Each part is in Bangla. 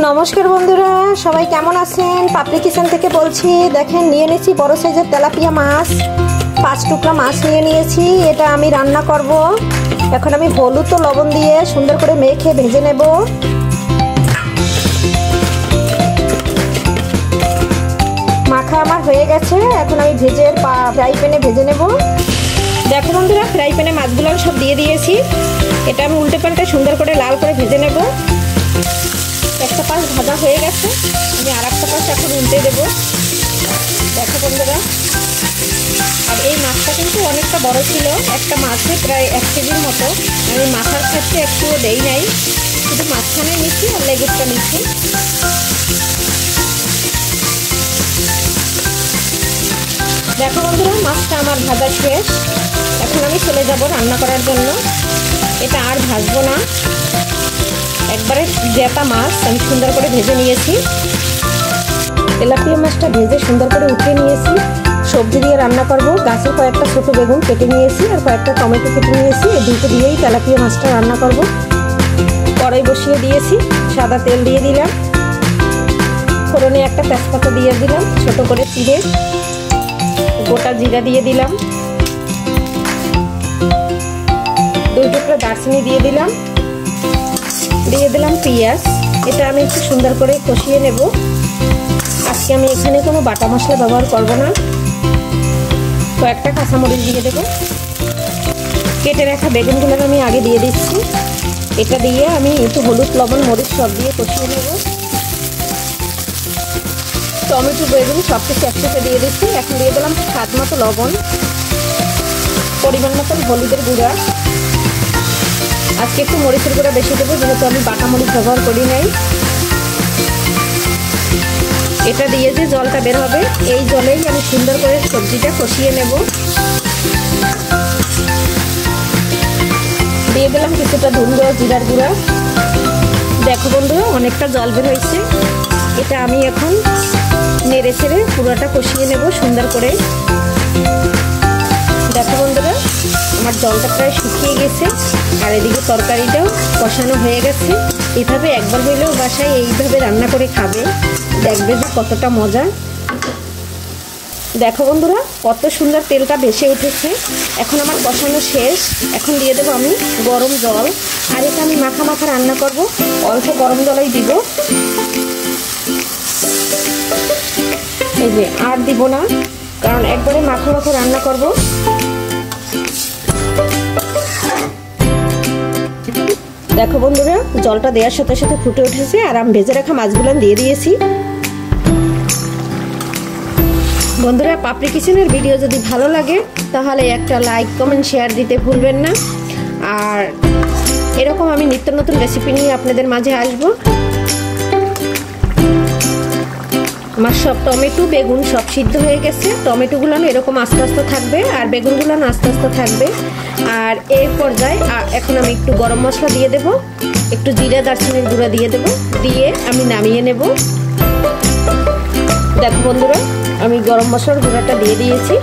নমস্কার বন্ধুরা, সবাই কেমন আছেন? পাপড়ি কিচেন থেকে বলছি। দেখেন, নিয়ে নিয়েছি বড় সাইজের তেলাপিয়া মাছ, 5 টুকরা মাছ নিয়ে নিয়েছি। এটা আমি রান্না করব। এখন আমি হলুদ ও লবণ দিয়ে সুন্দর করে মেখে ভেজে নেব। মাখা আমার হয়ে গেছে। এখন আমি ফ্রাই প্যানে ভেজে নেব। দেখো বন্ধুরা, ফ্রাই প্যানে মাছগুলো সব দিয়ে দিয়েছি। এটা আমি উল্টে পাল্টে সুন্দর করে লাল করে ভেজে নেব। একটা পাশ ভাজা হয়ে গেছে, আমি আর একটা পাশ এখন উল্টে দেবো। দেখো বন্ধুরা, আর এই মাছটা কিন্তু অনেকটা বড় ছিল, একটা মাছে প্রায় 1 কেজির মতো। আমি মাথার ক্ষেত্রে একটুও দেই নাই, শুধু মাঝখানে নিচ্ছি আর লেগুরটা নিচ্ছি। দেখো বন্ধুরা, মাছটা আমার ভাজা শেষ। এখন আমি চলে যাব রান্না করার জন্য। এটা আর ভাজবো না, একবারে জেতা মাছ আমি সুন্দর করে ভেজে নিয়েছি। তেলাপিয়া মাছটা ভেজে সুন্দর করে উঠিয়ে নিয়েছি। সবজি দিয়ে রান্না করব। গাছের কয়েকটা ছোট বেগুন কেটে নিয়েছি আর কয়েকটা টমেটো কেটে নিয়েছি। এই দুটো দিয়েই তেলাপিয়া মাছটা রান্না করব। কড়াই বসিয়ে দিয়েছি, সাদা তেল দিয়ে দিলাম। ফোড়নে একটা তেজপাতা দিয়ে দিলাম ছোট করে চিড়ে, গোটা জিরা দিয়ে দিলাম, 2 টুকরো দারচিনি দিয়ে দিলাম পেঁয়াজ। এটা আমি একটু সুন্দর করে কষিয়ে নেব। আজকে আমি এখানে কোনো বাটা মশলা ব্যবহার করব না। কয়েকটা কাঁচামরিচ দিয়ে দেব। কেটে রাখা বেগুনগুলো আমি আগে দিয়ে দিচ্ছি। এটা দিয়ে আমি একটু হলুদ লবণ মরিচ সব দিয়ে কষিয়ে নেব। টমেটো বেগুন সব কিছু একসাথে দিয়ে দিচ্ছি। এখন দিয়ে দিলাম স্বাদ মতো লবণ, পরিমাণ মতন হলুদের গুঁড়া। আজকে একটু মরিচের গুঁড়া বেশি দেবো, যেহেতু আমি বাটা মরিচ ব্যবহার করি নাই। এটা দিয়ে যে জলটা বের হবে, এই জলেই আমি সুন্দর করে সবজিটা কষিয়ে নেব। দিয়ে দিলাম কিছুটা ধুন্দো জিরার গুঁড়া। দেখো বন্ধুরা, অনেকটা জল বের হয়েছে। এটা আমি এখন নেড়ে ছেড়ে পুরোটা কষিয়ে নেব সুন্দর করে। দেখো বন্ধুরা, আমার জলটা প্রায় শুকিয়ে গেছে আর এদিকে তরকারিটাও কষানো হয়ে গেছে। এভাবে একবার হইলেও বাসায় এইভাবে রান্না করে খাবে, দেখবে যে কতটা মজা। দেখো বন্ধুরা, কত সুন্দর তেলটা ভেসে উঠেছে। এখন আমার কষানো শেষ। এখন দিয়ে দেবো আমি গরম জল। আর এটা আমি মাখা মাখা রান্না করব, অল্প গরম জলই দিব। এই যে আর দিব না, কারণ একবারে মাখা মাখা রান্না করব। দেখো বন্ধুরা, জলটা দেওয়ার সাথে সাথে ফুটে উঠেছে আর আমি ভেজে রাখা মাছগুলো দিয়ে দিয়েছি। বন্ধুরা, পাপড়ি কিচেনের ভিডিও যদি ভালো লাগে তাহলে একটা লাইক কমেন্ট শেয়ার দিতে ভুলবেন না। আর এরকম আমি নিত্য নতুন রেসিপি নিয়ে আপনাদের মাঝে আসব। আমার সব টমেটো বেগুন সব সিদ্ধ হয়ে গেছে। টমেটোগুলো এরকম আস্তে আস্তে থাকবে আর বেগুনগুলো আস্তে আস্তে থাকবে। আর এই পর্যায়ে এখন আমি একটু গরম মশলা দিয়ে দেব, একটু জিরা দারচিনির গুঁড়া দিয়ে দেব, দিয়ে আমি নামিয়ে নেব। দেখো বন্ধুরা, আমি গরম মশলার গুঁড়াটা দিয়ে দিয়েছি।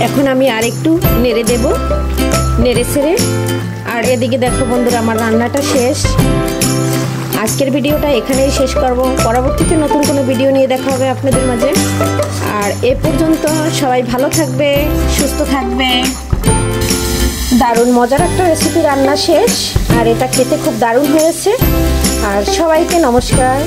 এখন আমি আর একটু নেড়ে দেব, নেড়ে ছেড়ে। আর এদিকে দেখো বন্ধুরা, আমার রান্নাটা শেষ। আজকের ভিডিওটা এখানেই শেষ করব। পরবর্তীতে নতুন কোনো ভিডিও নিয়ে দেখা হবে আপনাদের মাঝে। আর এ পর্যন্ত সবাই ভালো থাকবে, সুস্থ থাকবে। দারুণ মজার একটা রেসিপি রান্না শেষ, আর এটা খেতে খুব দারুণ হয়েছে। আর সবাইকে নমস্কার।